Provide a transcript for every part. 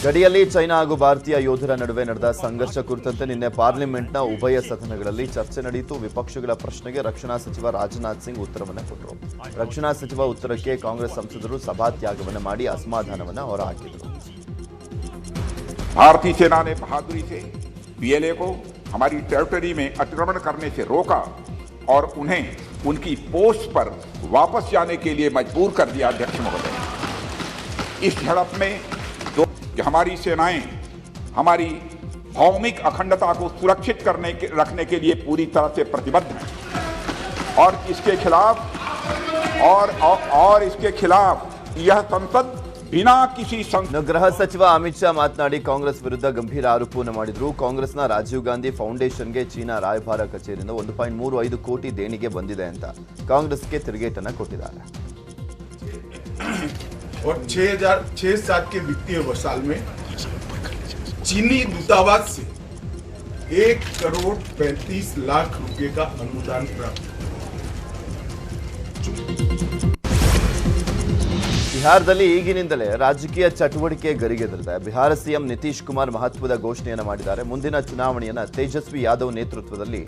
ಗಡಿಯಲ್ಲಿ ಚೈನಾ ಹಾಗೂ ಭಾರತೀಯ ಯೋಧರ ನಡುವೆ ನಡೆದ ಸಂಘರ್ಷ ಕುರಿತಂತೆ ನಿನ್ನೆ ಪಾರ್ಲಿಮೆಂಟ್ನ ಉಭಯ ಸದನಗಳಲ್ಲಿ ಚರ್ಚೆ ನಡೆಯಿತು. ವಿಪಕ್ಷಗಳ ಪ್ರಶ್ನೆಗೆ ರಕ್ಷಣಾ ಸಚಿವ ರಾಜನಾಥ್ ಸಿಂಗ್ ಉತ್ತರವನ್ನು ಕೊಟ್ಟರು. ರಕ್ಷಣಾ ಸಚಿವ ಉತ್ತರಕ್ಕೆ ಕಾಂಗ್ರೆಸ್ ಸಂಸದರು ಸಭಾತ್ಯಾಗವನ್ನು ಮಾಡಿ ಅಸಮಾಧಾನವನ್ನು ಹೊರಹಾಕಿದರು. भारतीय सेना ने बहादुरी से पीएलए को हमारी टेरिटरी में अतिक्रमण करने से रोका और उन्हें उनकी पोस्ट पर वापस जाने के लिए मजबूर कर दिया। अध्यक्ष महोदय, इस झड़प में हमारी सेनाएं हमारी भौमिक अखंडता को सुरक्षित रखने के लिए पूरी तरह से प्रतिबद्ध हैं और इसके खिलाफ यह संसद बिना किसी ಗೃಹ ಸಚಿವ ಅಮಿತ್ ಶಾ ಮಾತನಾಡಿ ಕಾಂಗ್ರೆಸ್ ವಿರುದ್ಧ ಗಂಭೀರ ಆರೋಪವನ್ನು ಮಾಡಿದರು. ಕಾಂಗ್ರೆಸ್ನ ರಾಜೀವ್ ಗಾಂಧಿ ಫೌಂಡೇಶನ್ಗೆ ಚೀನಾ ರಾಯಭಾರ ಕಚೇರಿಯಿಂದ 1.35 ಕೋಟಿ ದೇಣಿಗೆ ಬಂದಿದೆ ಅಂತ ಕಾಂಗ್ರೆಸ್ಗೆ ತಿರುಗೇಟನ್ನು ಕೊಟ್ಟಿದ್ದಾರೆ. और 6,007 के वित्तीय साल में चीनी दूतावास से 1,35,00,000 रुपए का अनुदान प्राप्त। ಬಿಹಾರದಲ್ಲಿ ಈಗಿನಿಂದಲೇ ರಾಜಕೀಯ ಚಟುವಟಿಕೆ ಗರಿಗೆದರಿದೆ. ಬಿಹಾರ ಸಿಎಂ ನಿತೀಶ್ ಕುಮಾರ್ ಮಹತ್ವದ ಘೋಷಣೆಯನ್ನು ಮಾಡಿದ್ದಾರೆ. ಮುಂದಿನ ಚುನಾವಣೆಯನ್ನು ತೇಜಸ್ವಿ ಯಾದವ್ ನೇತೃತ್ವದಲ್ಲಿ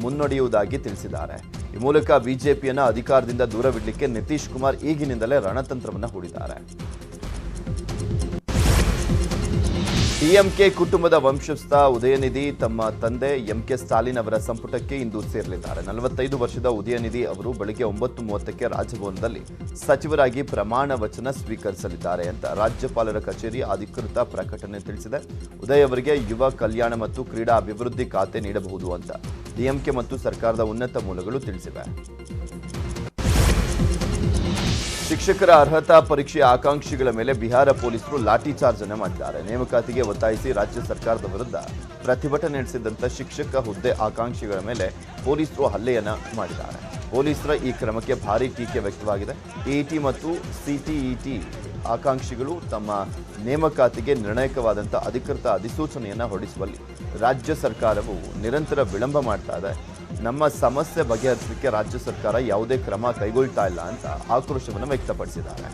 ಮುನ್ನಡೆಯುವುದಾಗಿ ತಿಳಿಸಿದ್ದಾರೆ. ಈ ಮೂಲಕ ಬಿಜೆಪಿಯನ್ನು ಅಧಿಕಾರದಿಂದ ದೂರವಿಡಲಿಕ್ಕೆ ನಿತೀಶ್ ಕುಮಾರ್ ಈಗಿನಿಂದಲೇ ರಣತಂತ್ರವನ್ನು ಹೂಡಿದ್ದಾರೆ. ಡಿಎಂಕೆ ಕುಟುಂಬದ ವಂಶಸ್ಥ ಉದಯನಿಧಿ ತಮ್ಮ ತಂದೆ ಎಂಕೆ ಸ್ಟಾಲಿನ್ ಅವರ ಸಂಪುಟಕ್ಕೆ ಇಂದು ಸೇರಲಿದ್ದಾರೆ. 45 ವರ್ಷದ ಉದಯನಿಧಿ ಅವರು ಬೆಳಗ್ಗೆ 9:30ಕ್ಕೆ ರಾಜಭವನದಲ್ಲಿ ಸಚಿವರಾಗಿ ಪ್ರಮಾಣ ವಚನ ಸ್ವೀಕರಿಸಲಿದ್ದಾರೆ ಅಂತ ರಾಜ್ಯಪಾಲರ ಕಚೇರಿ ಅಧಿಕೃತ ಪ್ರಕಟಣೆ ತಿಳಿಸಿದೆ. ಉದಯ್ ಅವರಿಗೆ ಯುವ ಕಲ್ಯಾಣ ಮತ್ತು ಕ್ರೀಡಾ ಅಭಿವೃದ್ಧಿ ಖಾತೆ ನೀಡಬಹುದು ಅಂತ ಡಿಎಂಕೆ ಮತ್ತು ಸರ್ಕಾರದ ಉನ್ನತ ಮೂಲಗಳು ತಿಳಿಸಿವೆ. ಶಿಕ್ಷಕರ ಅರ್ಹತಾ ಪರೀಕ್ಷೆಯ ಆಕಾಂಕ್ಷಿಗಳ ಮೇಲೆ ಬಿಹಾರ ಪೊಲೀಸರು ಲಾಠಿ ಚಾರ್ಜ್ ಅನ್ನು ಮಾಡಿದ್ದಾರೆ. ನೇಮಕಾತಿಗೆ ಒತ್ತಾಯಿಸಿ ರಾಜ್ಯ ಸರ್ಕಾರದ ವಿರುದ್ಧ ಪ್ರತಿಭಟನೆ ನಡೆಸಿದಂಥ ಶಿಕ್ಷಕ ಹುದ್ದೆ ಆಕಾಂಕ್ಷಿಗಳ ಮೇಲೆ ಪೊಲೀಸರು ಹಲ್ಲೆಯನ್ನು ಮಾಡಿದ್ದಾರೆ. ಪೊಲೀಸರ ಈ ಕ್ರಮಕ್ಕೆ ಭಾರೀ ಟೀಕೆ ವ್ಯಕ್ತವಾಗಿದೆ. ಟಿಇಟಿ ಮತ್ತು ಸಿಟಿಇಟಿ ಆಕಾಂಕ್ಷಿಗಳು ತಮ್ಮ ನೇಮಕಾತಿಗೆ ನಿರ್ಣಾಯಕವಾದಂಥ ಅಧಿಕೃತ ಅಧಿಸೂಚನೆಯನ್ನು ಹೊರಡಿಸುವಲ್ಲಿ ರಾಜ್ಯ ಸರ್ಕಾರವು ನಿರಂತರ ವಿಳಂಬ ಮಾಡ್ತಾ ಇದೆ. ನಮ್ಮ ಸಮಸ್ಯೆ ಬಗೆಹರಿಸಲಿಕ್ಕೆ ರಾಜ್ಯ ಸರ್ಕಾರ ಯಾವುದೇ ಕ್ರಮ ಕೈಗೊಳ್ತಾ ಇಲ್ಲ ಅಂತ ಆಕ್ರೋಶವನ್ನು ವ್ಯಕ್ತಪಡಿಸಿದ್ದಾರೆ.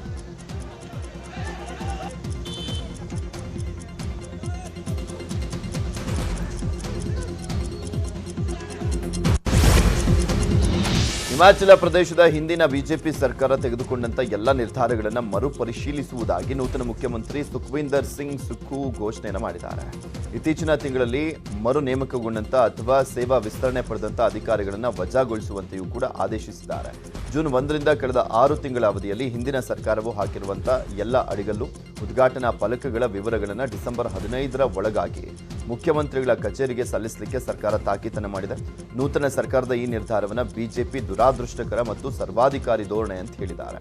ಹಿಮಾಚಲ ಪ್ರದೇಶದ ಹಿಂದಿನ ಬಿಜೆಪಿ ಸರ್ಕಾರ ತೆಗೆದುಕೊಂಡಂತ ಎಲ್ಲ ನಿರ್ಧಾರಗಳನ್ನು ಮರುಪರಿಶೀಲಿಸುವುದಾಗಿ ನೂತನ ಮುಖ್ಯಮಂತ್ರಿ ಸುಖ್ವೀಂದರ್ ಸಿಂಗ್ ಸುಕ್ಕು ಘೋಷಣೆಯನ್ನು ಮಾಡಿದ್ದಾರೆ. ಇತ್ತೀಚಿನ ತಿಂಗಳಲ್ಲಿ ಮರು ನೇಮಕಗೊಂಡಂತ ಅಥವಾ ಸೇವಾ ವಿಸ್ತರಣೆ ಪಡೆದಂತ ಅಧಿಕಾರಿಗಳನ್ನು ವಜಾಗೊಳಿಸುವಂತೆಯೂ ಕೂಡ ಆದೇಶಿಸಿದ್ದಾರೆ. ಜೂನ್ 1ರಿಂದ ಕಳೆದ 6 ತಿಂಗಳ ಅವಧಿಯಲ್ಲಿ ಹಿಂದಿನ ಸರ್ಕಾರವು ಹಾಕಿರುವಂತಹ ಎಲ್ಲ ಅಡಿಗಲ್ಲು ಉದ್ಘಾಟನಾ ಫಲಕಗಳ ವಿವರಗಳನ್ನು ಡಿಸೆಂಬರ್ 15ರ ಒಳಗಾಗಿ ಮುಖ್ಯಮಂತ್ರಿಗಳ ಕಚೇರಿಗೆ ಸಲ್ಲಿಸಲಿಕ್ಕೆ ಸರ್ಕಾರ ತಾಕೀತನ್ನು ಮಾಡಿದೆ. ನೂತನ ಸರ್ಕಾರದ ಈ ನಿರ್ಧಾರವನ್ನು ಬಿಜೆಪಿ ದುರಾದೃಷ್ಟಕರ ಮತ್ತು ಸರ್ವಾಧಿಕಾರಿ ಧೋರಣೆ ಅಂತ ಹೇಳಿದ್ದಾರೆ.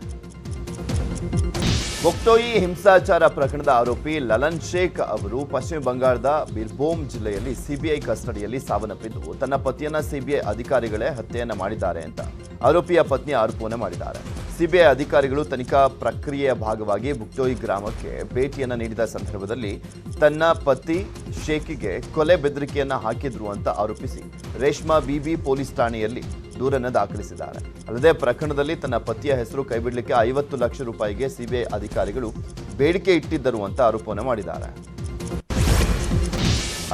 ಬೊಕ್ಟೋಯಿ ಹಿಂಸಾಚಾರ ಪ್ರಕರಣದ ಆರೋಪಿ ಲಲನ್ ಶೇಖ್ ಅವರು ಪಶ್ಚಿಮ ಬಂಗಾಳದ ಬಿರ್ಭೂಮ್ ಜಿಲ್ಲೆಯಲ್ಲಿ ಸಿಬಿಐ ಕಸ್ಟಡಿಯಲ್ಲಿ ಸಾವನ್ನಪ್ಪಿದ್ದು ತನ್ನ ಪತಿಯನ್ನ ಸಿಬಿಐ ಅಧಿಕಾರಿಗಳೇ ಹತ್ಯೆಯನ್ನ ಮಾಡಿದ್ದಾರೆ ಅಂತ ಆರೋಪಿಯ ಪತ್ನಿ ಆರೋಪವನ್ನು ಮಾಡಿದ್ದಾರೆ. ಸಿಬಿಐ ಅಧಿಕಾರಿಗಳು ತನಿಖಾ ಪ್ರಕ್ರಿಯೆಯ ಭಾಗವಾಗಿ ಬುಕ್ಟೋಯಿ ಗ್ರಾಮಕ್ಕೆ ಭೇಟಿಯನ್ನು ನೀಡಿದ ಸಂದರ್ಭದಲ್ಲಿ ತನ್ನ ಪತಿ ಶೇಖಿಗೆ ಕೊಲೆ ಬೆದರಿಕೆಯನ್ನ ಹಾಕಿದ್ರು ಅಂತ ಆರೋಪಿಸಿ ರೇಷ್ಮಾ ಬಿಬಿ ಪೊಲೀಸ್ ಠಾಣೆಯಲ್ಲಿ ದೂರನ್ನು ದಾಖಲಿಸಿದ್ದಾರೆ. ಅಲ್ಲದೆ ಪ್ರಕರಣದಲ್ಲಿ ತನ್ನ ಪತಿಯ ಹೆಸರು ಕೈಬಿಡಲಿಕ್ಕೆ 50 ಲಕ್ಷ ರೂಪಾಯಿಗೆ ಸಿಬಿಐ ಅಧಿಕಾರಿಗಳು ಬೇಡಿಕೆ ಇಟ್ಟಿದ್ದರು ಅಂತ ಆರೋಪವನ್ನು ಮಾಡಿದ್ದಾರೆ.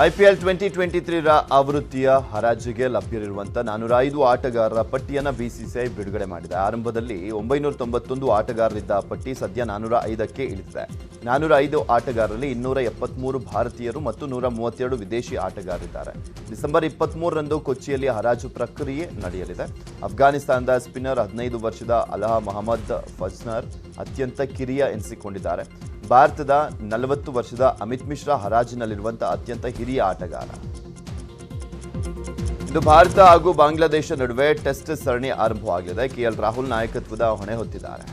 ಐಪಿಎಲ್ 2023ರ ಆವೃತ್ತಿಯ ಹರಾಜಿಗೆ ಲಭ್ಯವಿರುವಂತಹ 405 ಆಟಗಾರರ ಪಟ್ಟಿಯನ್ನು ಬಿಸಿಸಿಐ ಬಿಡುಗಡೆ ಮಾಡಿದೆ. ಆರಂಭದಲ್ಲಿ 991 ಆಟಗಾರರಿದ್ದ ಪಟ್ಟಿ ಸದ್ಯ 405ಕ್ಕೆ ಇಳಿದಿದೆ. 405 ಆಟಗಾರರಲ್ಲಿ 273 ಭಾರತೀಯರು ಮತ್ತು 132 ವಿದೇಶಿ ಆಟಗಾರರಿದ್ದಾರೆ. ಡಿಸೆಂಬರ್ 23ರಂದು ಕೊಚ್ಚಿಯಲ್ಲಿ ಹರಾಜು ಪ್ರಕ್ರಿಯೆ ನಡೆಯಲಿದೆ. ಅಫ್ಘಾನಿಸ್ತಾನದ ಸ್ಪಿನ್ನರ್ 15 ವರ್ಷದ ಅಲಾ ಮೊಹಮ್ಮದ್ ಫಜ್ನರ್ ಅತ್ಯಂತ ಕಿರಿಯ ಎನಿಸಿಕೊಂಡಿದ್ದಾರೆ. ಭಾರತದ 40 ವರ್ಷದ ಅಮಿತ್ ಮಿಶ್ರಾ ಹರಾಜಿನಲ್ಲಿರುವಂತಹ ಅತ್ಯಂತ ಹಿರಿಯ ಆಟಗಾರ. ಇಂದು ಭಾರತ ಹಾಗೂ ಬಾಂಗ್ಲಾದೇಶ ನಡುವೆ ಟೆಸ್ಟ್ ಸರಣಿ ಆರಂಭವಾಗಲಿದೆ. ಕೆಎಲ್ ರಾಹುಲ್ ನಾಯಕತ್ವದ ಹೊಣೆ ಹೊತ್ತಿದ್ದಾರೆ.